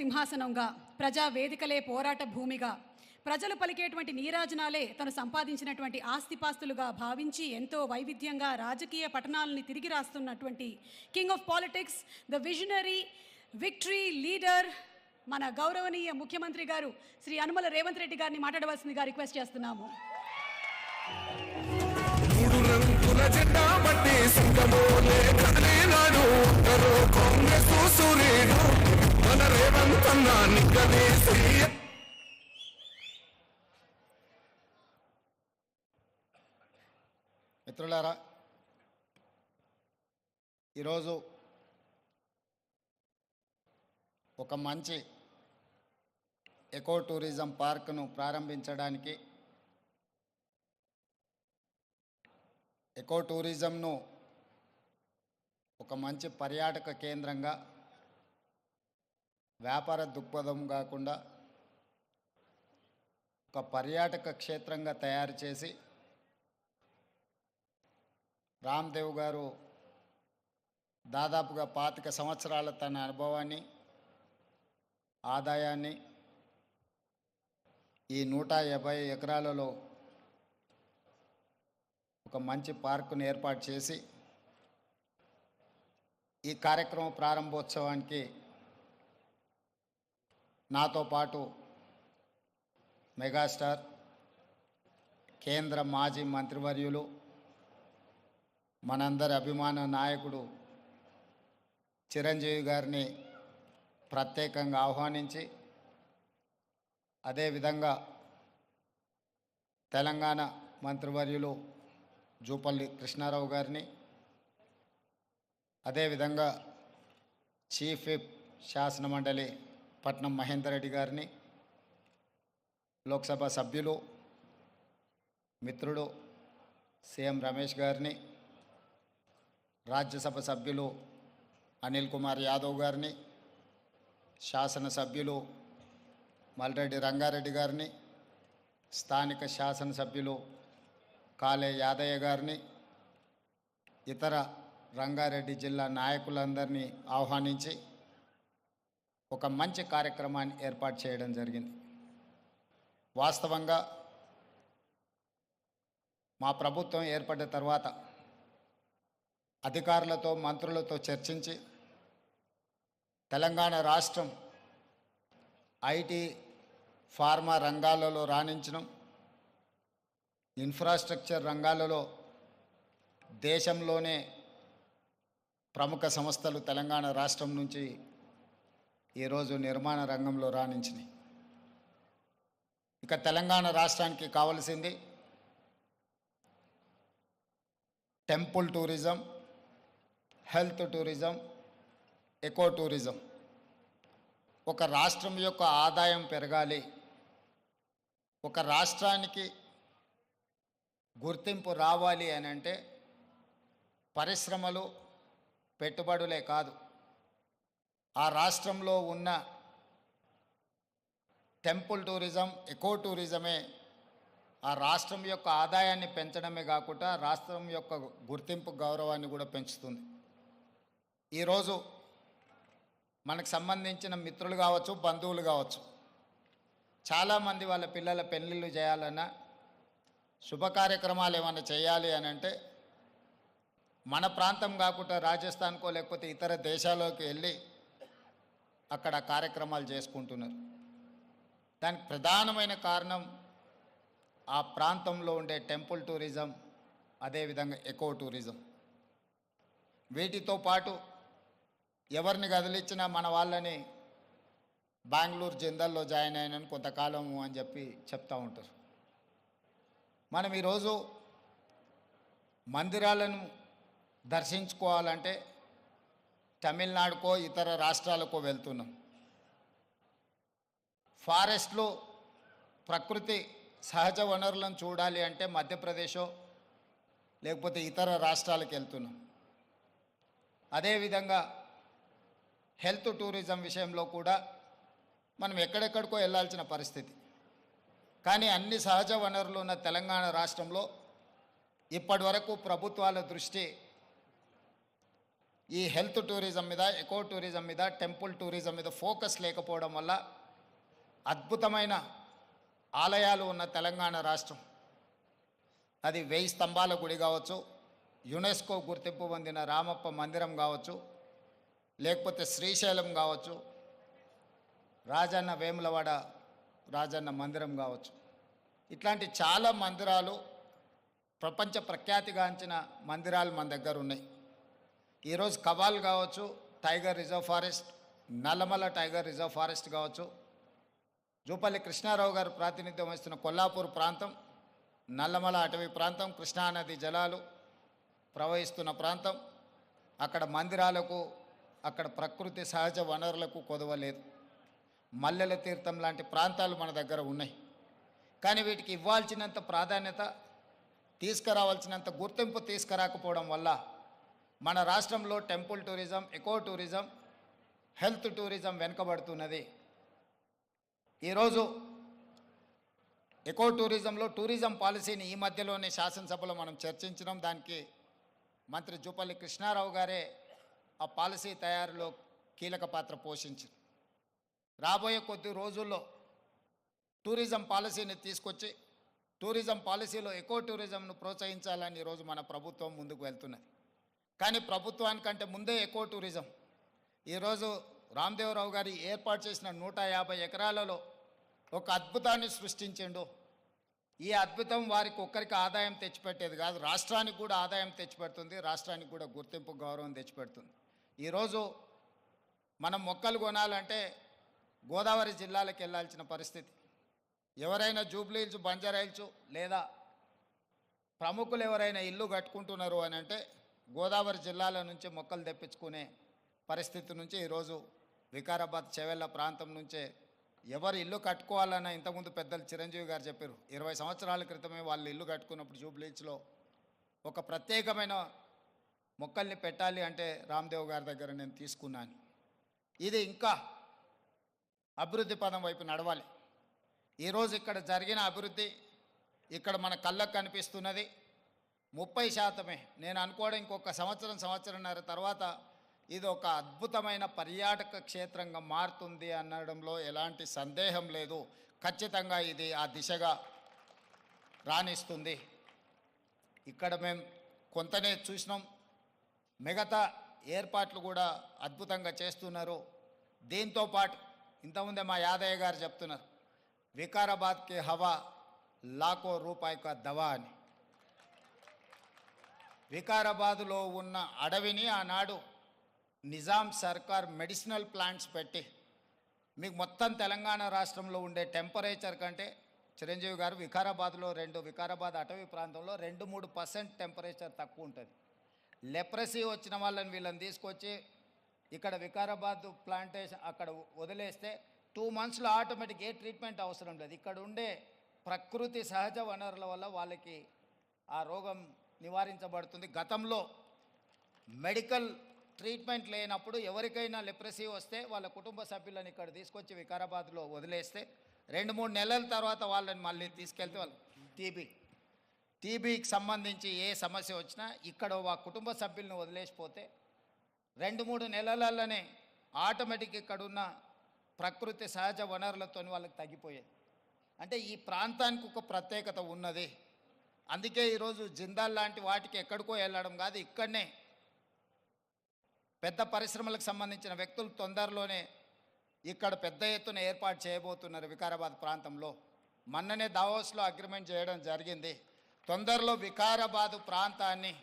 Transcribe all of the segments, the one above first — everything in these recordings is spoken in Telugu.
సింహాసనంగా, ప్రజా వేదికలే పోరాట భూమిగా, ప్రజలు పలికేటువంటి నీరాజనాలే తను సంపాదించినటువంటి ఆస్తిపాస్తులుగా భావించి ఎంతో వైవిధ్యంగా రాజకీయ పఠనాలని తిరిగి రాస్తున్నటువంటి king of politics, the visionary, victory leader, మన గౌరవనీయ ముఖ్యమంత్రి గారు శ్రీ యనమల రేవంత్ రెడ్డి గారిని మాట్లాడవలసిందిగా రిక్వెస్ట్ చేస్తున్నాము. మిత్రులారా, ఈరోజు ఒక మంచి ఎకో టూరిజం పార్క్ను ప్రారంభించడానికి, ఎకో టూరిజంను ఒక మంచి పర్యాటక కేంద్రంగా, వ్యాపార దృక్పథం కాకుండా ఒక పర్యాటక క్షేత్రంగా తయారు చేసి రామ్దేవ్ గారు దాదాపుగా 25 సంవత్సరాల తన అనుభవాన్ని, ఆదాయాన్ని ఈ 150 ఎకరాలలో ఒక మంచి పార్కును ఏర్పాటు చేసి ఈ కార్యక్రమ ప్రారంభోత్సవానికి నాతో పాటు మెగాస్టార్, కేంద్ర మాజీ మంత్రివర్యులు, మనందరి అభిమాన నాయకుడు చిరంజీవి గారిని ప్రత్యేకంగా ఆహ్వానించి, అదేవిధంగా తెలంగాణ మంత్రివర్యులు జూపల్లి కృష్ణారావు గారిని, అదేవిధంగా చీఫ్ విప్ శాసనమండలి పట్నం మహేందర్ రెడ్డి గారిని, లోక్సభ సభ్యులు మిత్రుడు సీఎం రమేష్ గారిని, రాజ్యసభ సభ్యులు అనిల్ కుమార్ యాదవ్ గారిని, శాసనసభ్యులు మల్రెడ్డి రంగారెడ్డి గారిని, స్థానిక శాసనసభ్యులు కాలే యాదయ్య గారిని, ఇతర రంగారెడ్డి జిల్లా నాయకులందరినీ ఆహ్వానించి ఒక మంచి కార్యక్రమాన్ని ఏర్పాటు చేయడం జరిగింది. వాస్తవంగా మా ప్రభుత్వం ఏర్పడిన తర్వాత అధికారులతో, మంత్రులతో చర్చించి తెలంగాణ రాష్ట్రం ఐటీ, ఫార్మా రంగాలలో రాణించడం, ఇన్ఫ్రాస్ట్రక్చర్ రంగాలలో దేశంలోనే ప్రముఖ సంస్థలు తెలంగాణ రాష్ట్రం నుంచి ఈరోజు నిర్మాణ రంగంలో రాణించినాయి. ఇక తెలంగాణ రాష్ట్రానికి కావలసింది temple tourism, health tourism, eco tourism. ఒక రాష్ట్రం యొక్క ఆదాయం పెరగాలి, ఒక రాష్ట్రానికి గుర్తింపు రావాలి అని అంటే పరిశ్రమలు, పెట్టుబడులే కాదు, ఆ రాష్ట్రంలో ఉన్న టెంపుల్ టూరిజం, ఎకో టూరిజమే ఆ రాష్ట్రం యొక్క ఆదాయాన్ని పెంచడమే కాకుండా రాష్ట్రం యొక్క గుర్తింపు, గౌరవాన్ని కూడా పెంచుతుంది. ఈరోజు మనకు సంబంధించిన మిత్రులు కావచ్చు, బంధువులు కావచ్చు, చాలామంది వాళ్ళ పిల్లల పెళ్ళిళ్ళు చేయాలన్నా, శుభ కార్యక్రమాలు ఏమైనా చేయాలి అని అంటే మన ప్రాంతం కాకుండా రాజస్థాన్కో లేకపోతే ఇతర దేశాల్లోకి వెళ్ళి అక్కడ కార్యక్రమాలు చేసుకుంటున్నారు. దానికి ప్రధానమైన కారణం ఆ ప్రాంతంలో ఉండే టెంపుల్ టూరిజం, అదేవిధంగా ఎకో టూరిజం. వీటితో పాటు ఎవరిని కదిలిచ్చినా మన వాళ్ళని బెంగళూరు జిందాల్లో జాయిన్ అయినని కొంతకాలము అని చెప్పి చెప్తూ ఉంటారు. మనం ఈరోజు మందిరాలను దర్శించుకోవాలంటే తమిళనాడుకో ఇతర రాష్ట్రాలకో వెళ్తున్నాం. ఫారెస్ట్లో ప్రకృతి సహజ వనరులను చూడాలి అంటే మధ్యప్రదేశో లేకపోతే ఇతర రాష్ట్రాలకు వెళ్తున్నాం. అదేవిధంగా హెల్త్ టూరిజం విషయంలో కూడా మనం ఎక్కడెక్కడికో వెళ్ళాల్సిన పరిస్థితి. కానీ అన్ని సహజ వనరులు ఉన్న తెలంగాణ రాష్ట్రంలో ఇప్పటి వరకు ప్రభుత్వాల దృష్టి ఈ హెల్త్ టూరిజం మీద, ఎకో టూరిజం మీద, టెంపుల్ టూరిజం మీద ఫోకస్ లేకపోవడం వల్ల అద్భుతమైన ఆలయాలు ఉన్న తెలంగాణ రాష్ట్రం, అది 1000 స్తంభాల గుడి కావచ్చు, యునెస్కో గుర్తింపు పొందిన రామప్ప మందిరం కావచ్చు, లేకపోతే శ్రీశైలం కావచ్చు, రాజన్న వేములవాడ రాజన్న మందిరం కావచ్చు, ఇట్లాంటి చాలా మందిరాలు, ప్రపంచ ప్రఖ్యాతిగాంచిన మందిరాలు మన దగ్గర ఉన్నాయి. ఈరోజు కవాల్ కావచ్చు, tiger reserve forest, Nallamala tiger reserve forest కావచ్చు, జూపల్లి కృష్ణారావు గారు ప్రాతినిధ్యం వహిస్తున్న కొల్లాపూర్ ప్రాంతం, నల్లమల అటవీ ప్రాంతం, కృష్ణానది జలాలు ప్రవహిస్తున్న ప్రాంతం, అక్కడ మందిరాలకు, అక్కడ ప్రకృతి సహజ వనరులకు కొదవలేదు. మల్లెల తీర్థం లాంటి ప్రాంతాలు మన దగ్గర ఉన్నాయి. కానీ వీటికి ఇవ్వాల్సినంత ప్రాధాన్యత, తీసుకురావాల్సినంత గుర్తింపు తీసుకురాకపోవడం వల్ల మన రాష్ట్రంలో temple tourism, eco tourism, health tourism వెనుకబడుతున్నది. ఈరోజు ఎకో టూరిజంలో టూరిజం పాలసీని ఈ మధ్యలోనే శాసనసభలో మనం చర్చించినాం. దానికి మంత్రి జూపల్లి కృష్ణారావు గారే ఆ పాలసీ తయారీలో కీలక పాత్ర పోషించారు. రాబోయే కొద్ది రోజుల్లో టూరిజం పాలసీని తీసుకొచ్చి టూరిజం పాలసీలో ఎకో టూరిజంను ప్రోత్సహించాలని ఈరోజు మన ప్రభుత్వం ముందుకు వెళ్తున్నది. కానీ ప్రభుత్వానికంటే ముందే ఎకో టూరిజం ఈరోజు రామదేవరావు గారి ఏర్పాటు చేసిన 150 ఎకరాలలో ఒక అద్భుతాన్ని సృష్టించిండు. ఈ అద్భుతం వారికి ఒక్కరికి ఆదాయం తెచ్చిపెట్టేది కాదు, రాష్ట్రానికి కూడా ఆదాయం తెచ్చిపెడుతుంది, రాష్ట్రానికి కూడా గుర్తింపు, గౌరవం తెచ్చిపెడుతుంది. ఈరోజు మనం మొక్కలు కొనాలంటే గోదావరి జిల్లాలకు వెళ్ళాల్సిన పరిస్థితి. ఎవరైనా జూబ్లీ హిల్స్, బంజారా హిల్స్ లేదా ప్రముఖులు ఎవరైనా ఇల్లు కట్టుకుంటున్నారు అని అంటే గోదావరి జిల్లాల నుంచి మొక్కలు తెప్పించుకునే పరిస్థితి నుంచి ఈరోజు వికారాబాద్, చెవెళ్ళ ప్రాంతం నుంచే ఎవరు ఇల్లు కట్టుకోవాలన్న, ఇంతకుముందు పెద్దలు చిరంజీవి గారు చెప్పారు, 20 సంవత్సరాల క్రితమే వాళ్ళు ఇల్లు కట్టుకున్నప్పుడు జూబ్లీ హిల్స్లో ఒక ప్రత్యేకమైన మొక్కల్ని పెట్టాలి అంటే రామ్దేవ్ గారి దగ్గర నేను తీసుకున్నాను. ఇది ఇంకా అభివృద్ధి పదం వైపు నడవాలి. ఈరోజు ఇక్కడ జరిగిన అభివృద్ధి ఇక్కడ మన కళ్ళకు కనిపిస్తున్నది 30%. నేను అనుకోవడం ఇంకొక సంవత్సరంన్నర తర్వాత ఇది ఒక అద్భుతమైన పర్యాటక క్షేత్రంగా మారుతుంది అనడంలో ఎలాంటి సందేహం లేదు. ఖచ్చితంగా ఇది ఆ దిశగా రాణిస్తుంది. ఇక్కడ మేము కొంతనే చూసినాం, మిగతా ఏర్పాట్లు కూడా అద్భుతంగా చేస్తున్నారు. దీంతో పాటు ఇంతకుముందే మా యాదయ్య గారు చెప్తున్నారు, వికారాబాద్కి హవా లాఖో రూపాయి కా దవా అని. వికారాబాదులో ఉన్న అడవిని ఆనాడు నిజాం సర్కార్ మెడిసినల్ ప్లాంట్స్ పెట్టి మీకు మొత్తం తెలంగాణ రాష్ట్రంలో ఉండే టెంపరేచర్ కంటే చిరంజీవి గారు వికారాబాద్లో వికారాబాద్ అటవీ ప్రాంతంలో 2-3% టెంపరేచర్ తక్కువ ఉంటుంది. లెప్రసీ వచ్చిన వీళ్ళని తీసుకొచ్చి ఇక్కడ వికారాబాద్ ప్లాంటేషన్ అక్కడ వదిలేస్తే 2 monthsలో ఆటోమేటిక్ ఏ ట్రీట్మెంట్ అవసరం లేదు. ఇక్కడ ఉండే ప్రకృతి సహజ వనరుల వల్ల వాళ్ళకి ఆ రోగం నివారించబడుతుంది. గతంలో మెడికల్ ట్రీట్మెంట్ లేనప్పుడు ఎవరికైనా లెప్రసీ వస్తే వాళ్ళ కుటుంబ సభ్యులను ఇక్కడ తీసుకొచ్చి వికారాబాద్లో వదిలేస్తే 2-3 నెలల తర్వాత వాళ్ళని మళ్ళీ తీసుకెళ్తే వాళ్ళు టీబీకి సంబంధించి ఏ సమస్య వచ్చినా ఇక్కడ ఆ కుటుంబ సభ్యులను వదిలేసిపోతే 2-3 నెలలలోనే ఆటోమేటిక్ ఇక్కడున్న ప్రకృతి సహజ వనరులతో వాళ్ళకి తగ్గిపోయేది. అంటే ఈ ప్రాంతానికి ఒక ప్రత్యేకత ఉన్నది. అందుకే ఈరోజు జిందాల్ లాంటి వాటికి ఎక్కడికో వెళ్ళడం కాదు, ఇక్కడనే పెద్ద పరిశ్రమలకు సంబంధించిన వ్యక్తులు తొందరలోనే ఇక్కడ పెద్ద ఎత్తున ఏర్పాటు చేయబోతున్నారు వికారాబాద్ ప్రాంతంలో. మొన్ననే దావోస్లో అగ్రిమెంట్ చేయడం జరిగింది. తొందరలో వికారాబాద్ ప్రాంతాన్ని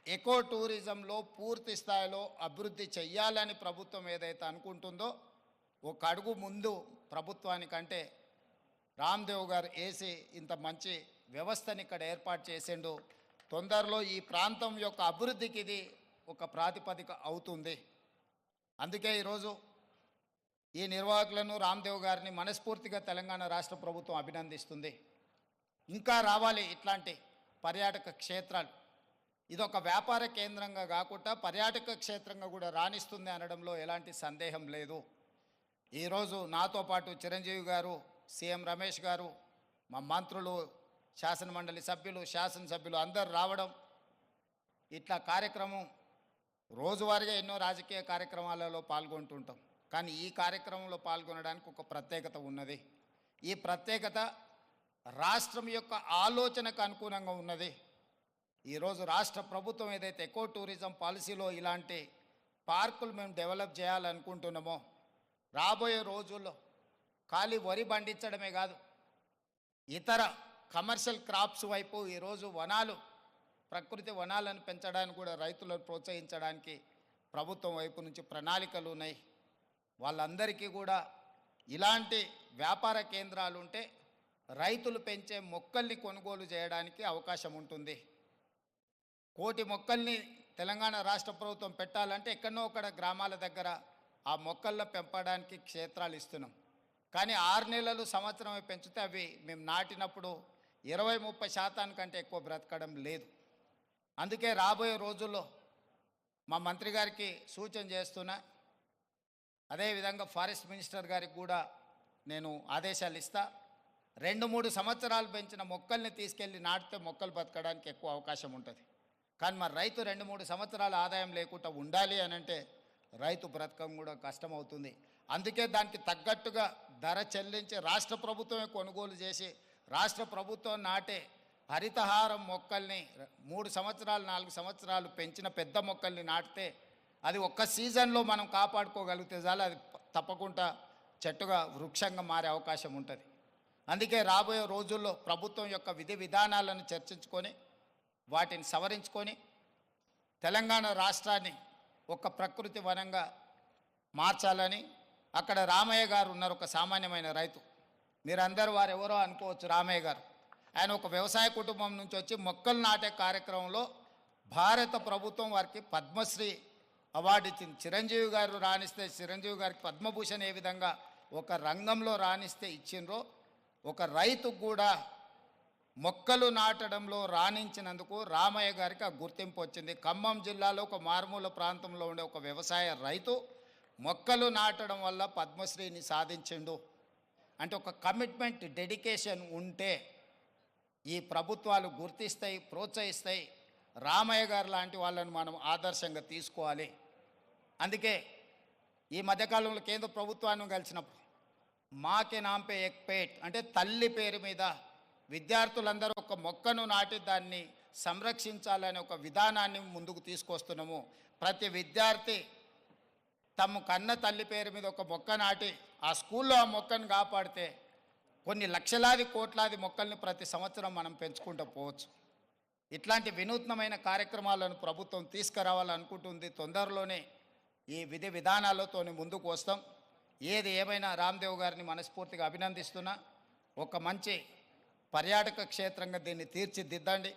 ఎకో టూరిజంలో పూర్తి స్థాయిలో అభివృద్ధి చెయ్యాలని ప్రభుత్వం ఏదైతే అనుకుంటుందో ఒక అడుగు ముందు ప్రభుత్వానికంటే రామ్దేవ్ గారు వేసి ఇంత మంచి వ్యవస్థని ఇక్కడ ఏర్పాటు చేసిండు. తొందరలో ఈ ప్రాంతం యొక్క అభివృద్ధికి ఇది ఒక ప్రాతిపదిక అవుతుంది. అందుకే ఈరోజు ఈ నిర్వాహకులను, రామ్దేవ్ గారిని మనస్ఫూర్తిగా తెలంగాణ రాష్ట్ర ప్రభుత్వం అభినందిస్తుంది. ఇంకా రావాలి ఇట్లాంటి పర్యాటక క్షేత్రాలు. ఇదొక వ్యాపార కేంద్రంగా కాకుండా పర్యాటక క్షేత్రంగా కూడా రాణిస్తుంది అనడంలో ఎలాంటి సందేహం లేదు. ఈరోజు నాతో పాటు చిరంజీవి గారు, సీఎం రమేష్ గారు, మా మంత్రులు, శాసనమండలి సభ్యులు, శాసనసభ్యులు అందరు రావడం, ఇట్లా కార్యక్రమం రోజువారీగా ఎన్నో రాజకీయ కార్యక్రమాలలో పాల్గొంటుంటాం, కానీ ఈ కార్యక్రమంలో పాల్గొనడానికి ఒక ప్రత్యేకత ఉన్నది. ఈ ప్రత్యేకత రాష్ట్రం యొక్క ఆలోచనకు అనుగుణంగా ఉన్నది. ఈరోజు రాష్ట్ర ప్రభుత్వం ఏదైతే ఎకో టూరిజం పాలసీలో ఇలాంటి పార్కులు మేము డెవలప్ చేయాలనుకుంటున్నామో, రాబోయే రోజుల్లో ఖాళీ వరి పండించడమే కాదు, ఇతర కమర్షియల్ క్రాప్స్ వైపు ఈరోజు వనాలు, ప్రకృతి వనాలను పెంచడానికి కూడా రైతులను ప్రోత్సహించడానికి ప్రభుత్వం వైపు నుంచి ప్రణాళికలు ఉన్నాయి. వాళ్ళందరికీ కూడా ఇలాంటి వ్యాపార కేంద్రాలు ఉంటే రైతులు పెంచే మొక్కల్ని కొనుగోలు చేయడానికి అవకాశం ఉంటుంది. 1,00,00,000 మొక్కల్ని తెలంగాణ రాష్ట్ర ప్రభుత్వం పెట్టాలంటే ఎక్కడో ఒకడ గ్రామాల దగ్గర ఆ మొక్కలను పెంపడానికి క్షేత్రాలు ఇస్తున్నాం. కానీ 6 నెలలు సంవత్సరమే పెంచితే అవి మేము నాటినప్పుడు 20-30% కంటే ఎక్కువ బ్రతకడం లేదు. అందుకే రాబోయే రోజుల్లో మా మంత్రి గారికి సూచన చేస్తున్నా, అదేవిధంగా ఫారెస్ట్ మినిస్టర్ గారికి కూడా నేను ఆదేశాలు ఇస్తా. 2-3 సంవత్సరాలు పెంచిన మొక్కల్ని తీసుకెళ్ళి నాటితే మొక్కలు బతకడానికి ఎక్కువ అవకాశం ఉంటుంది. కానీ మరి రైతు 2-3 సంవత్సరాల ఆదాయం లేకుండా ఉండాలి అని అంటే రైతు బ్రతకం కూడా కష్టమవుతుంది. అందుకే దానికి తగ్గట్టుగా ధర చెల్లించి రాష్ట్ర ప్రభుత్వమే కొనుగోలు చేసి రాష్ట్ర ప్రభుత్వం నాటే హరితహారం మొక్కల్ని 3 సంవత్సరాలు 4 సంవత్సరాలు పెంచిన పెద్ద మొక్కల్ని నాటితే అది ఒక్క సీజన్లో మనం కాపాడుకోగలిగితే చాలు, అది తప్పకుండా చెట్టుగా వృక్షంగా మారే అవకాశం ఉంటుంది. అందుకే రాబోయే రోజుల్లో ప్రభుత్వం యొక్క విధి విధానాలను చర్చించుకొని వాటిని సవరించుకొని తెలంగాణ రాష్ట్రాన్ని ఒక ప్రకృతి వనంగా మార్చాలని. అక్కడ రామయ్య గారు ఉన్నారు, ఒక సామాన్యమైన రైతు. మీరందరూ వారు ఎవరో అనుకోవచ్చు. రామయ్య గారు ఆయన ఒక వ్యవసాయ కుటుంబం నుంచి వచ్చి మొక్కలు నాటే కార్యక్రమంలో భారత ప్రభుత్వం వారికి పద్మశ్రీ అవార్డు ఇచ్చింది. చిరంజీవి గారు రాణిస్తే చిరంజీవి గారికి పద్మభూషణ్ ఏ విధంగా ఒక రంగంలో రాణిస్తే ఇచ్చిండ్రో, ఒక రైతుకు కూడా మొక్కలు నాటడంలో రాణించినందుకు రామయ్య గారికి ఆ గుర్తింపు వచ్చింది. ఖమ్మం జిల్లాలో ఒక మారుమూల ప్రాంతంలో ఉండే ఒక వ్యవసాయ రైతు మొక్కలు నాటడం వల్ల పద్మశ్రీని సాధించిండు. అంటే ఒక కమిట్మెంట్, డెడికేషన్ ఉంటే ఈ ప్రభుత్వాలు గుర్తిస్తాయి, ప్రోత్సహిస్తాయి. రామయ్య గారు లాంటి వాళ్ళని మనం ఆదర్శంగా తీసుకోవాలి. అందుకే ఈ మధ్యకాలంలో కేంద్ర ప్రభుత్వాన్ని కలిసినప్పుడు మాకే నాంపే ఎక్ పేట్ అంటే తల్లి పేరు మీద విద్యార్థులందరూ ఒక మొక్కను నాటి దాన్ని సంరక్షించాలనే ఒక విధానాన్ని ముందుకు తీసుకొస్తున్నాము. ప్రతి విద్యార్థి తమ కన్న తల్లి పేరు మీద ఒక మొక్క నాటి ఆ స్కూల్లో ఆ మొక్కను కాపాడితే కొన్ని లక్షలాది కోట్లాది మొక్కల్ని ప్రతి సంవత్సరం మనం పెంచుకుంటూ పోవచ్చు. ఇట్లాంటి వినూత్నమైన కార్యక్రమాలను ప్రభుత్వం తీసుకురావాలనుకుంటుంది. తొందరలోనే ఈ విధి విధానాలతో ముందుకు వస్తాం. ఏది ఏమైనా రామ్దేవ్ గారిని మనస్ఫూర్తిగా అభినందిస్తున్నా. ఒక మంచి పర్యాటక క్షేత్రంగా దీన్ని తీర్చిదిద్దండి.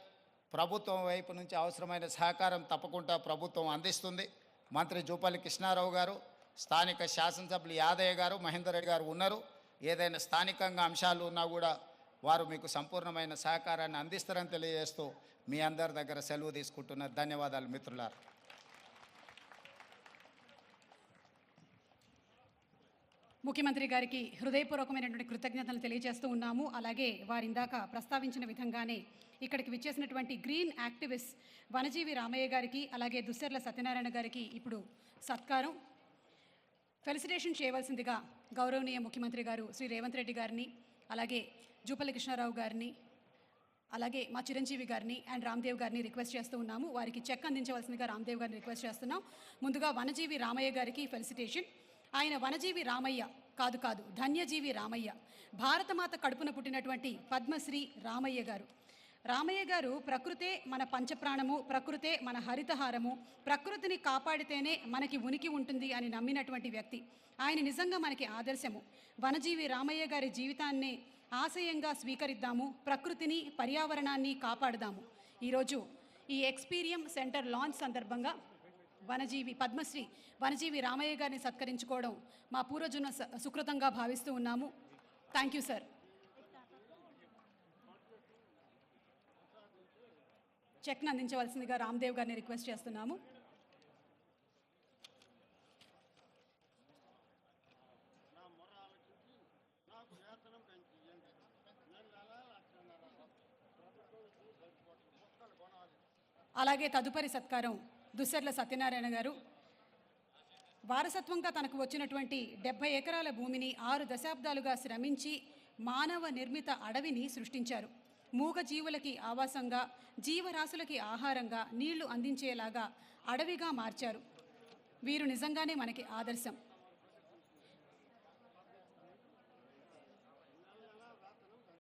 ప్రభుత్వం వైపు నుంచి అవసరమైన సహకారం తప్పకుండా ప్రభుత్వం అందిస్తుంది. మంత్రి జూపల్లి కృష్ణారావు గారు, స్థానిక శాసనసభ్యులు యాదయ్య గారు, మహేందర్ రెడ్డి గారు ఉన్నారు. ఏదైనా స్థానికంగా అంశాలు ఉన్నా కూడా వారు మీకు సంపూర్ణమైన సహకారాన్ని అందిస్తారని తెలియజేస్తూ మీ అందరి దగ్గర సెలవు తీసుకుంటున్నారు. ధన్యవాదాలు మిత్రులారా. ముఖ్యమంత్రి గారికి హృదయపూర్వకమైనటువంటి కృతజ్ఞతలు తెలియజేస్తూ ఉన్నాము. అలాగే వారు ఇందాక ప్రస్తావించిన విధంగానే ఇక్కడికి విచ్చేసినటువంటి గ్రీన్ యాక్టివిస్ట్ వనజీవి రామయ్య గారికి, అలాగే దుస్సర్ల సత్యనారాయణ గారికి ఇప్పుడు సత్కారం ఫెలిసిటేషన్ చేయవలసిందిగా గౌరవనీయ ముఖ్యమంత్రి గారు శ్రీ రేవంత్ రెడ్డి గారిని, అలాగే జూపల్లి కృష్ణారావు గారిని, అలాగే మా చిరంజీవి గారిని అండ్ రామ్దేవ్ గారిని రిక్వెస్ట్ చేస్తూ ఉన్నాము. వారికి చెక్ అందించవలసిందిగా రామ్దేవ్ గారిని రిక్వెస్ట్ చేస్తున్నాం. ముందుగా వనజీవి రామయ్య గారికి ఫెలిసిటేషన్. ఆయన వనజీవి రామయ్య కాదు, ధన్యజీవి రామయ్య, భారతమాత కడుపున పుట్టినటువంటి పద్మశ్రీ రామయ్య గారు. రామయ్య గారు ప్రకృతే మన పంచప్రాణము, ప్రకృతే మన హరితహారము, ప్రకృతిని కాపాడితేనే మనకి ఉనికి ఉంటుంది అని నమ్మినటువంటి వ్యక్తి. ఆయన నిజంగా మనకి ఆదర్శము. వనజీవి రామయ్య గారి జీవితాన్ని ఆశయంగా స్వీకరిద్దాము, ప్రకృతిని పర్యావరణాన్ని కాపాడుదాము. ఈరోజు ఈ ఎక్స్పీరియం సెంటర్ లాంచ్ సందర్భంగా పద్మశ్రీ వనజీవి రామయ్య గారిని సత్కరించుకోవడం మా పూర్వజన్మ సుకృతంగా భావిస్తూ ఉన్నాము. Thank you sir. చెక్ను అందించవలసిందిగా రామ్దేవ్ గారిని రిక్వెస్ట్ చేస్తున్నాము. అలాగే తదుపరి సత్కారం దుస్సర్ల సత్యనారాయణ గారు వారసత్వంగా తనకు వచ్చినటువంటి 70 ఎకరాల భూమిని 6 దశాబ్దాలుగా శ్రమించి మానవ నిర్మిత అడవిని సృష్టించారు. మూగ జీవులకి ఆవాసంగా, జీవరాశులకి ఆహారంగా, నీళ్లు అందించేలాగా అడవిగా మార్చారు. వీరు నిజంగానే మనకి ఆదర్శం.